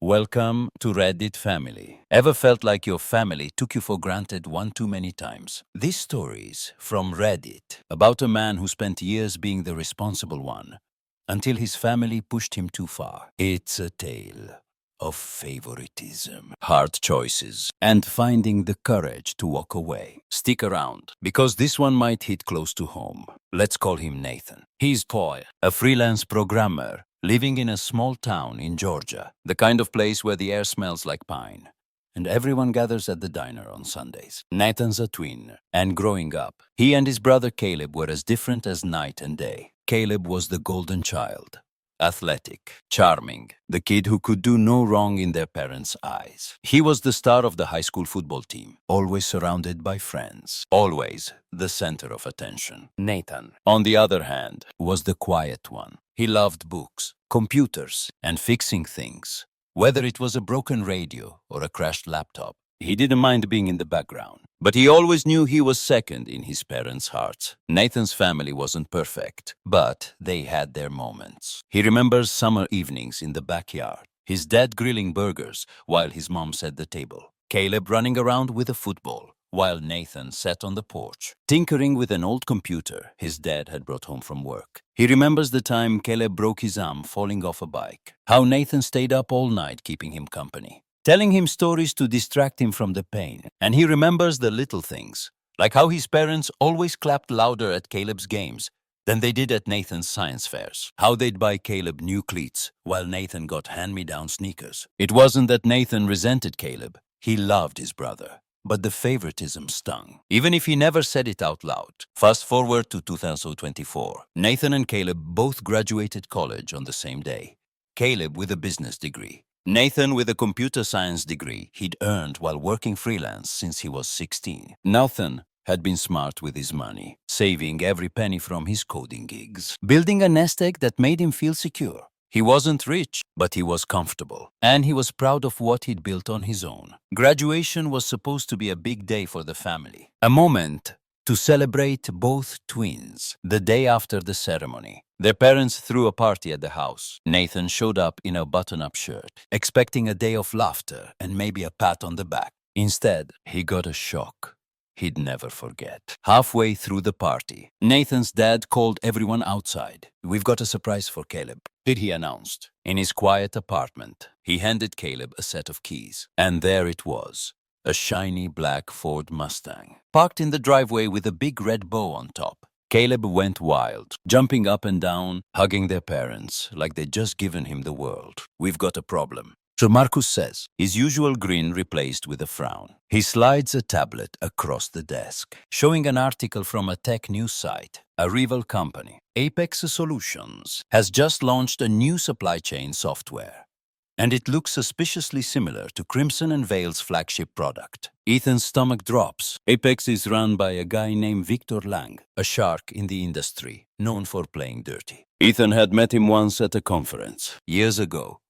Welcome to Reddit family. Ever felt like your family took you for granted one too many times? This story's from Reddit about a man who spent years being the responsible one until his family pushed him too far. It's a tale of favoritism, hard choices, and finding the courage to walk away. Stick around, because this one might hit close to home. Let's call him Nathan. He's Paul, a freelance programmer living in a small town in Georgia, the kind of place where the air smells like pine, and everyone gathers at the diner on Sundays. Nathan's a twin, and growing up, he and his brother Caleb were as different as night and day. Caleb was the golden child. Athletic, charming, the kid who could do no wrong in their parents' eyes. He was the star of the high school football team, always surrounded by friends, always the center of attention. Nathan, on the other hand, was the quiet one. He loved books, computers, and fixing things. Whether it was a broken radio or a crashed laptop, he didn't mind being in the background. But he always knew he was second in his parents' hearts. Nathan's family wasn't perfect, but they had their moments. He remembers summer evenings in the backyard, his dad grilling burgers while his mom set the table, Caleb running around with a football, while Nathan sat on the porch, tinkering with an old computer his dad had brought home from work. He remembers the time Caleb broke his arm falling off a bike, how Nathan stayed up all night keeping him company, telling him stories to distract him from the pain. And he remembers the little things, like how his parents always clapped louder at Caleb's games than they did at Nathan's science fairs, how they'd buy Caleb new cleats while Nathan got hand-me-down sneakers. It wasn't that Nathan resented Caleb, he loved his brother. But the favoritism stung, even if he never said it out loud. Fast forward to 2024. Nathan and Caleb both graduated college on the same day. Caleb with a business degree, Nathan with a computer science degree he'd earned while working freelance since he was 16. Nathan had been smart with his money, saving every penny from his coding gigs, building a nest egg that made him feel secure. He wasn't rich, but he was comfortable, and he was proud of what he'd built on his own. Graduation was supposed to be a big day for the family, a moment to celebrate both twins. The day after the ceremony, their parents threw a party at the house. Nathan showed up in a button-up shirt, expecting a day of laughter and maybe a pat on the back. Instead, he got a shock he'd never forget. Halfway through the party, Nathan's dad called everyone outside. "We've got a surprise for Caleb," he announced. In his quiet apartment, he handed Caleb a set of keys. And there it was, a shiny black Ford Mustang, parked in the driveway with a big red bow on top. Caleb went wild, jumping up and down, hugging their parents like they'd just given him the world. "We've got a problem," so Marcus says, his usual grin replaced with a frown. He slides a tablet across the desk, showing an article from a tech news site. A rival company, Apex Solutions, has just launched a new supply chain software, and it looks suspiciously similar to Crimson and Veil's flagship product. Ethan's stomach drops. Apex is run by a guy named Victor Lang, a shark in the industry, known for playing dirty. Ethan had met him once at a conference, years ago.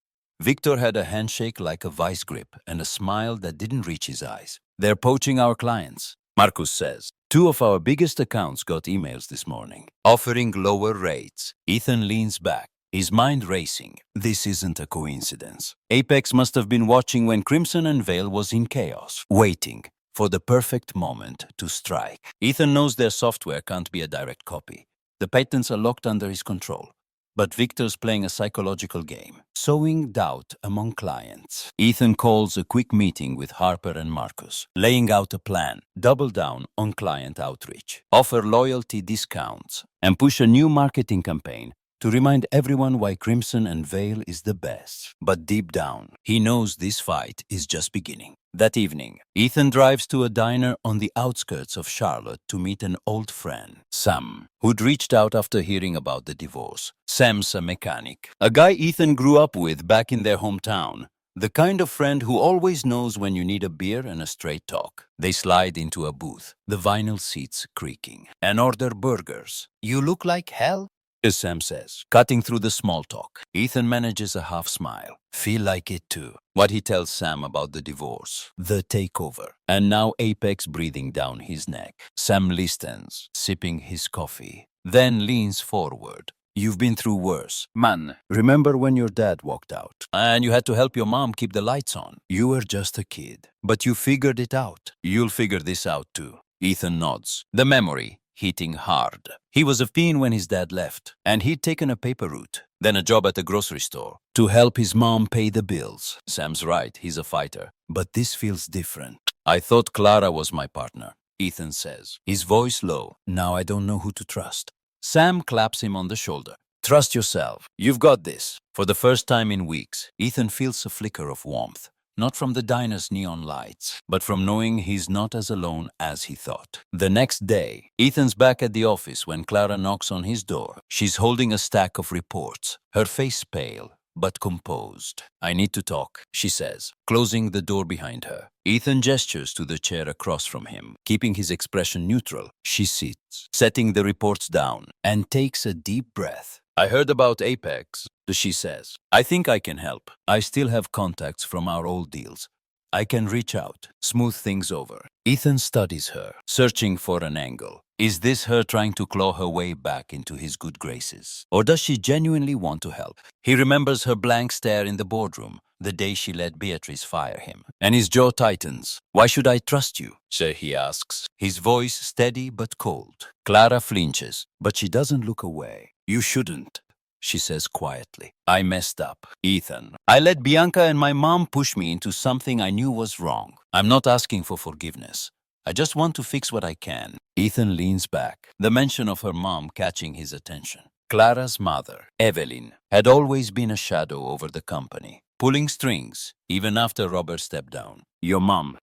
Victor had a handshake like a vice grip and a smile that didn't reach his eyes. "They're poaching our clients," Marcus says. "Two of our biggest accounts got emails this morning, offering lower rates." Ethan leans back, his mind racing. This isn't a coincidence. Apex must have been watching when Crimson and Veil was in chaos, waiting for the perfect moment to strike. Ethan knows their software can't be a direct copy. The patents are locked under his control. But Victor's playing a psychological game, sowing doubt among clients. Ethan calls a quick meeting with Harper and Marcus, laying out a plan: double down on client outreach, offer loyalty discounts, and push a new marketing campaign to remind everyone why Crimson and Veil is the best. But deep down, he knows this fight is just beginning. That evening, Ethan drives to a diner on the outskirts of Charlotte to meet an old friend, Sam, who'd reached out after hearing about the divorce. Sam's a mechanic, a guy Ethan grew up with back in their hometown, the kind of friend who always knows when you need a beer and a straight talk. They slide into a booth, the vinyl seats creaking, and order burgers. "You look like hell," Sam says, cutting through the small talk. Ethan manages a half smile. "Feel like it too." What he tells Sam about the divorce, the takeover, and now Apex breathing down his neck. Sam listens, sipping his coffee, then leans forward. You've been through worse. Man, remember when your dad walked out and you had to help your mom keep the lights on? You were just a kid, but you figured it out. You'll figure this out too. Ethan nods, the memory hitting hard. He was a teen when his dad left, and he'd taken a paper route, then a job at a grocery store to help his mom pay the bills. Sam's right, he's a fighter. But this feels different. I thought Clara was my partner, Ethan says, his voice low. Now I don't know who to trust. Sam claps him on the shoulder. Trust yourself. You've got this. For the first time in weeks, Ethan feels a flicker of warmth. Not from the diner's neon lights, but from knowing he's not as alone as he thought. The next day, Ethan's back at the office when Clara knocks on his door. She's holding a stack of reports, her face pale, but composed. I need to talk, she says, closing the door behind her. Ethan gestures to the chair across from him, keeping his expression neutral. She sits, setting the reports down, and takes a deep breath. I heard about Apex, she says. I think I can help. I still have contacts from our old deals. I can reach out, smooth things over. Ethan studies her, searching for an angle. Is this her trying to claw her way back into his good graces? Or does she genuinely want to help? He remembers her blank stare in the boardroom, the day she let Beatrice fire him. And his jaw tightens. Why should I trust you? Sir, he asks, his voice steady but cold. Clara flinches, but she doesn't look away. You shouldn't, she says quietly. I messed up, Ethan. I let Bianca and my mom push me into something I knew was wrong. I'm not asking for forgiveness. I just want to fix what I can. Ethan leans back, the mention of her mom catching his attention. Clara's mother, Evelyn, had always been a shadow over the company, pulling strings, even after Robert stepped down. Your mom,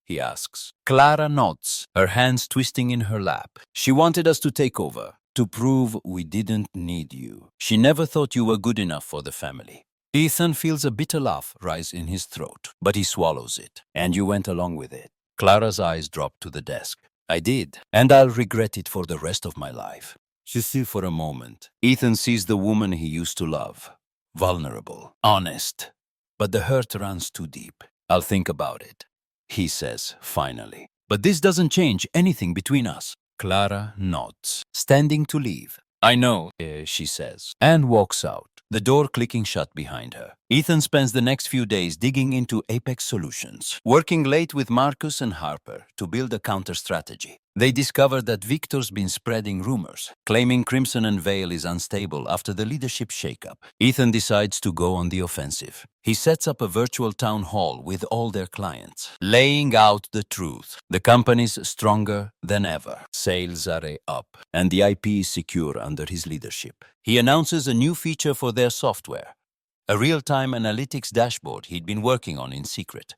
he asks. Clara nods, her hands twisting in her lap. She wanted us to take over, to prove we didn't need you. She never thought you were good enough for the family. Ethan feels a bitter laugh rise in his throat, but he swallows it. And you went along with it. Clara's eyes drop to the desk. I did, and I'll regret it for the rest of my life. She still for a moment. Ethan sees the woman he used to love. Vulnerable, honest. But the hurt runs too deep. I'll think about it, he says finally. But this doesn't change anything between us. Clara nods, standing to leave. I know, she says, and walks out, the door clicking shut behind her. Ethan spends the next few days digging into Apex Solutions, working late with Marcus and Harper to build a counter-strategy. They discover that Victor's been spreading rumors, claiming Crimson and Vale is unstable after the leadership shakeup. Ethan decides to go on the offensive. He sets up a virtual town hall with all their clients, laying out the truth. The company's stronger than ever. Sales are up, and the IP is secure under his leadership. He announces a new feature for their software, a real-time analytics dashboard he'd been working on in secret,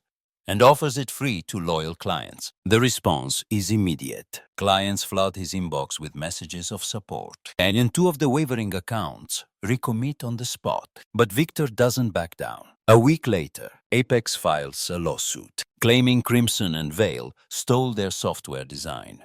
and offers it free to loyal clients. The response is immediate. Clients flood his inbox with messages of support, and in two of the wavering accounts, recommit on the spot. But Victor doesn't back down. A week later, Apex files a lawsuit, claiming Crimson and Vale stole their software design.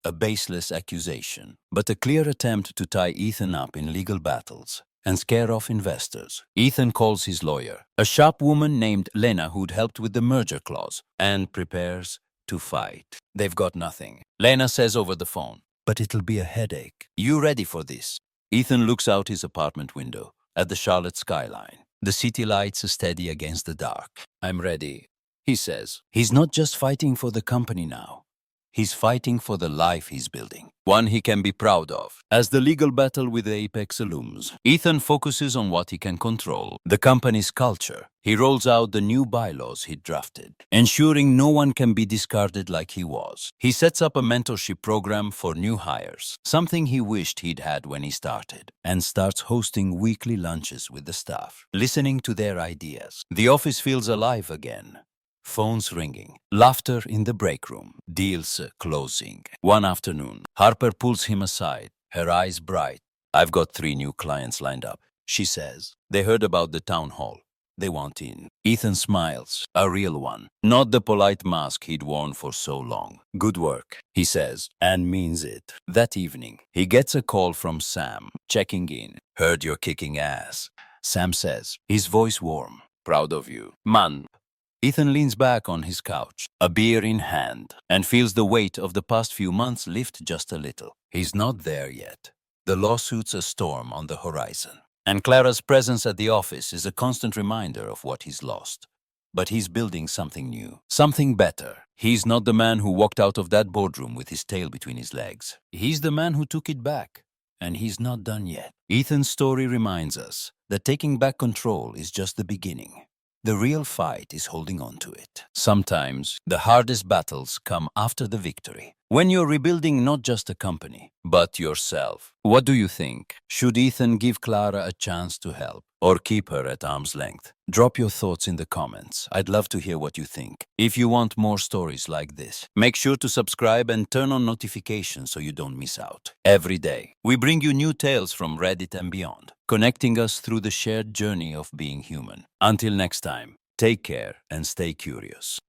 A baseless accusation, but a clear attempt to tie Ethan up in legal battles and scare off investors. Ethan calls his lawyer, a sharp woman named Lena who'd helped with the merger clause, and prepares to fight. They've got nothing. Lena says over the phone, but it'll be a headache. You ready for this? Ethan looks out his apartment window at the Charlotte skyline. The city lights are steady against the dark. I'm ready, he says. He's not just fighting for the company now. He's fighting for the life he's building, one he can be proud of. As the legal battle with Apex looms, Ethan focuses on what he can control, the company's culture. He rolls out the new bylaws he'd drafted, ensuring no one can be discarded like he was. He sets up a mentorship program for new hires, something he wished he'd had when he started, and starts hosting weekly lunches with the staff, listening to their ideas. The office feels alive again. Phones ringing, laughter in the break room, deals closing. One afternoon, Harper pulls him aside, her eyes bright. I've got 3 new clients lined up, she says. They heard about the town hall. They want in. Ethan smiles, a real one, not the polite mask he'd worn for so long. Good work, he says, and means it. That evening, he gets a call from Sam, checking in. Heard you're kicking ass, Sam says, his voice warm. Proud of you, man. Ethan leans back on his couch, a beer in hand, and feels the weight of the past few months lift just a little. He's not there yet. The lawsuits a storm on the horizon. And Clara's presence at the office is a constant reminder of what he's lost. But he's building something new, something better. He's not the man who walked out of that boardroom with his tail between his legs. He's the man who took it back. And he's not done yet. Ethan's story reminds us that taking back control is just the beginning. The real fight is holding on to it. Sometimes, the hardest battles come after the victory. When you're rebuilding not just a company, but yourself. What do you think? Should Ethan give Clara a chance to help? Or keep her at arm's length? Drop your thoughts in the comments. I'd love to hear what you think. If you want more stories like this, make sure to subscribe and turn on notifications so you don't miss out. Every day, we bring you new tales from Reddit and beyond, connecting us through the shared journey of being human. Until next time, take care and stay curious.